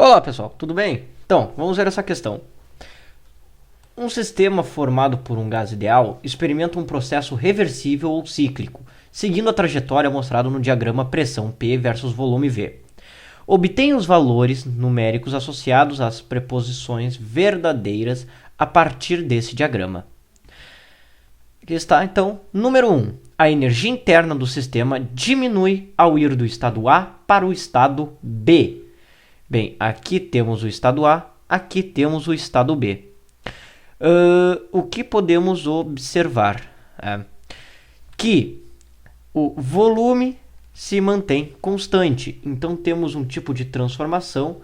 Olá pessoal, tudo bem? Então, vamos ver essa questão. Um sistema formado por um gás ideal experimenta um processo reversível ou cíclico, seguindo a trajetória mostrada no diagrama pressão P versus volume V. Obtenha os valores numéricos associados às preposições verdadeiras a partir desse diagrama. Aqui está, então, número 1. A energia interna do sistema diminui ao ir do estado A para o estado B. Bem, aqui temos o estado A, aqui temos o estado B. O que podemos observar? Que o volume se mantém constante. Então temos um tipo de transformação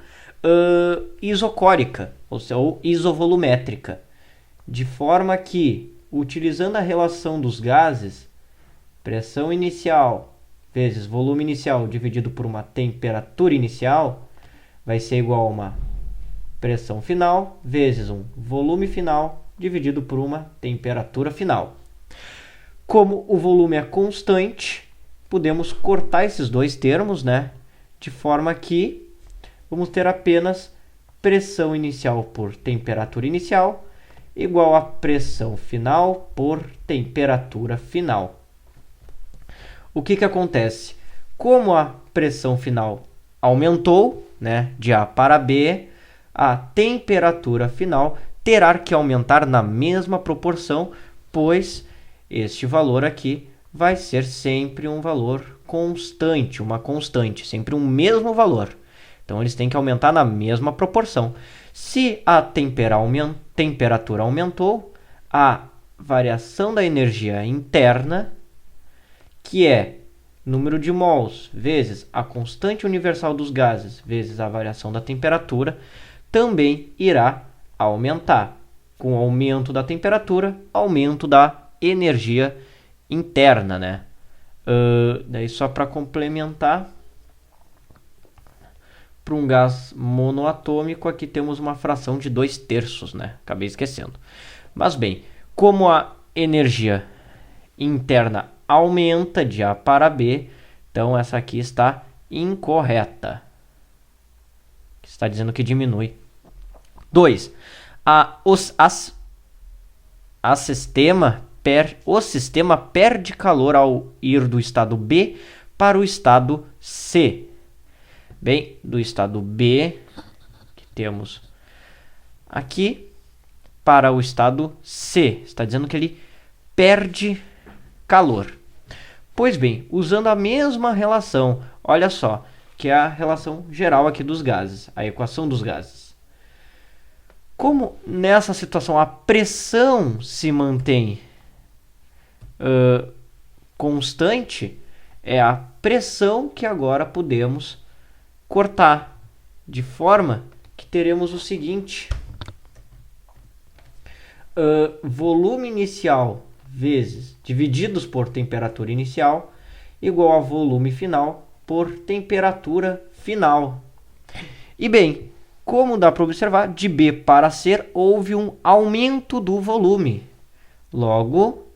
isocórica, ou isovolumétrica. De forma que, utilizando a relação dos gases, pressão inicial vezes volume inicial dividido por uma temperatura inicial, vai ser igual a uma pressão final vezes um volume final dividido por uma temperatura final. Como o volume é constante, podemos cortar esses dois termos, de forma que vamos ter apenas pressão inicial por temperatura inicial igual a pressão final por temperatura final. O que acontece? Como a pressão final aumentou, de A para B, a temperatura final terá que aumentar na mesma proporção, pois este valor aqui vai ser sempre um valor constante, uma constante, sempre um mesmo valor. Então, eles têm que aumentar na mesma proporção. Se a temperatura aumentou, a variação da energia interna, que é número de mols vezes a constante universal dos gases vezes a variação da temperatura, também irá aumentar. Com o aumento da temperatura, aumento da energia interna, daí só para complementar, para um gás monoatômico, aqui temos uma fração de 2/3, acabei esquecendo. Mas bem, como a energia interna aumenta de A para B, então essa aqui está incorreta. Está dizendo que diminui. 2. O sistema perde calor ao ir do estado B para o estado C. Bem, do estado B, que temos aqui, para o estado C. Está dizendo que ele perde calor. Pois bem, usando a mesma relação, olha só, que é a relação geral aqui dos gases, a equação dos gases. Como nessa situação a pressão se mantém constante, é a pressão que agora podemos cortar, de forma que teremos o seguinte: volume inicial vezes divididos por temperatura inicial igual a volume final por temperatura final. E bem, como dá para observar, de B para C houve um aumento do volume. Logo,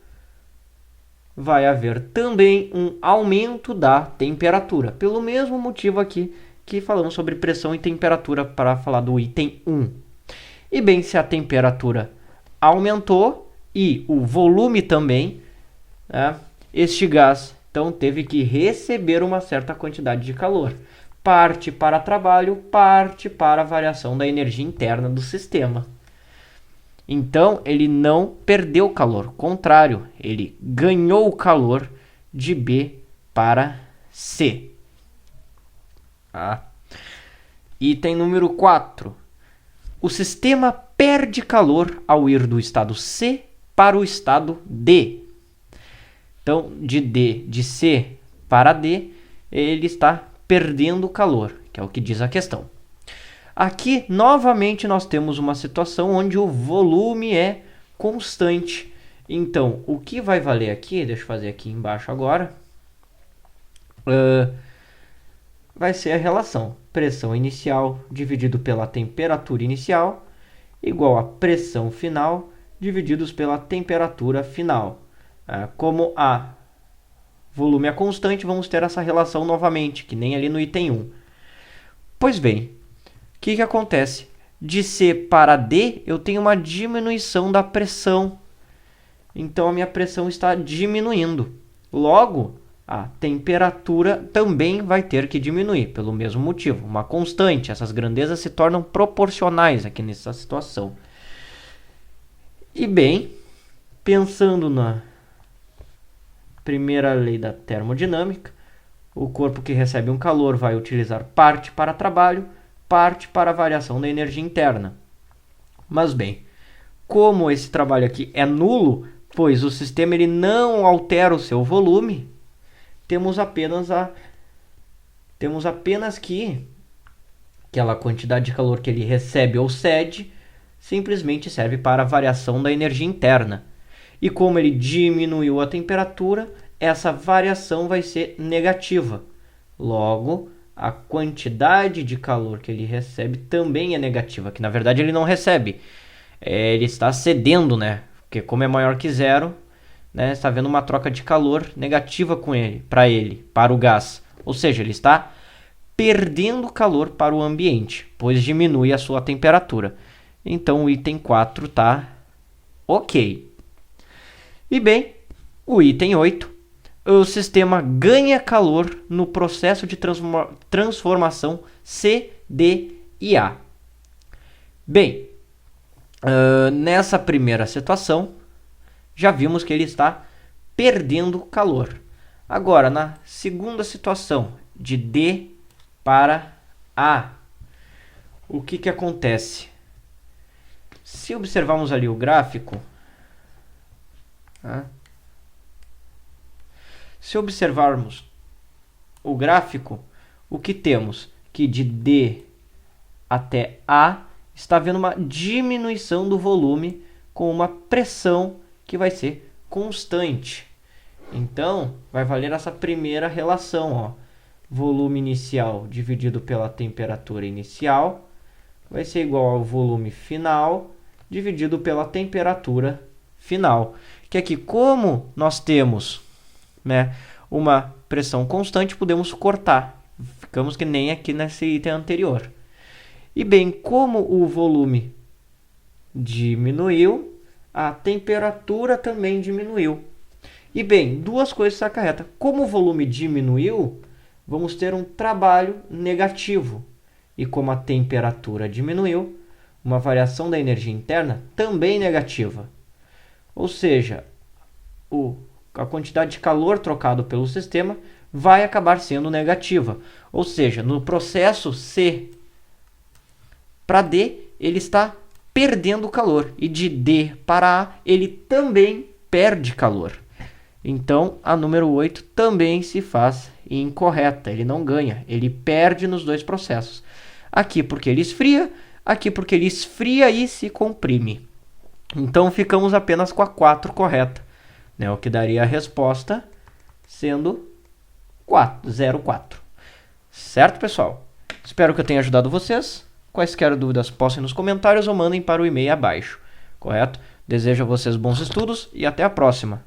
vai haver também um aumento da temperatura. Pelo mesmo motivo aqui que falamos sobre pressão e temperatura para falar do item 1. E bem, se a temperatura aumentou e o volume também, este gás então teve que receber uma certa quantidade de calor. Parte para trabalho, parte para a variação da energia interna do sistema. Então, ele não perdeu calor, contrário, ele ganhou calor de B para C. Item número 4. O sistema perde calor ao ir do estado C para o estado D. Então, de C para D, ele está perdendo calor, que é o que diz a questão. Aqui, novamente, nós temos uma situação onde o volume é constante. Então, o que vai valer aqui, deixa eu fazer aqui embaixo agora, vai ser a relação pressão inicial dividido pela temperatura inicial igual a pressão final divididos pela temperatura final. Como a volume é constante, vamos ter essa relação novamente, que nem ali no item 1. Pois bem, o que acontece? De C para D, eu tenho uma diminuição da pressão. Então, a minha pressão está diminuindo. Logo, a temperatura também vai ter que diminuir, pelo mesmo motivo. Uma constante. Essas grandezas se tornam proporcionais aqui nessa situação. E bem, pensando na primeira lei da termodinâmica, o corpo que recebe um calor vai utilizar parte para trabalho, parte para a variação da energia interna. Mas bem, como esse trabalho aqui é nulo, pois o sistema ele não altera o seu volume, temos apenas que aquela quantidade de calor que ele recebe ou cede simplesmente serve para a variação da energia interna. E como ele diminuiu a temperatura, essa variação vai ser negativa. Logo, a quantidade de calor que ele recebe também é negativa, que na verdade ele não recebe. Ele está cedendo, né? Porque como é maior que zero, né, está havendo uma troca de calor negativa com ele, para o gás. Ou seja, ele está perdendo calor para o ambiente, pois diminui a sua temperatura. Então o item 4 está ok. E bem, o item 8, o sistema ganha calor no processo de transformação C, D e A. Bem, nessa primeira situação, já vimos que ele está perdendo calor. Agora, na segunda situação, de D para A, o que acontece? Se observarmos ali o gráfico, o que temos? Que de D até A está havendo uma diminuição do volume com uma pressão que vai ser constante. Então, vai valer essa primeira relação, ó. Volume inicial dividido pela temperatura inicial vai ser igual ao volume final dividido pela temperatura final. Que aqui, como nós temos, né, uma pressão constante, podemos cortar. Ficamos que nem aqui nesse item anterior. E bem, como o volume diminuiu, a temperatura também diminuiu. E bem, duas coisas se acarretam. Como o volume diminuiu, vamos ter um trabalho negativo. E como a temperatura diminuiu, uma variação da energia interna também negativa. Ou seja, a quantidade de calor trocado pelo sistema vai acabar sendo negativa. Ou seja, no processo C para D, ele está perdendo calor. E de D para A, ele também perde calor. Então, a número 8 também se faz incorreta. Ele não ganha, ele perde nos dois processos. Aqui porque ele esfria, aqui porque ele esfria e se comprime. Então, ficamos apenas com a 4 correta, né? O que daria a resposta sendo 04. Certo, pessoal? Espero que eu tenha ajudado vocês. Quaisquer dúvidas, postem nos comentários ou mandem para o e-mail abaixo. Correto? Desejo a vocês bons estudos e até a próxima.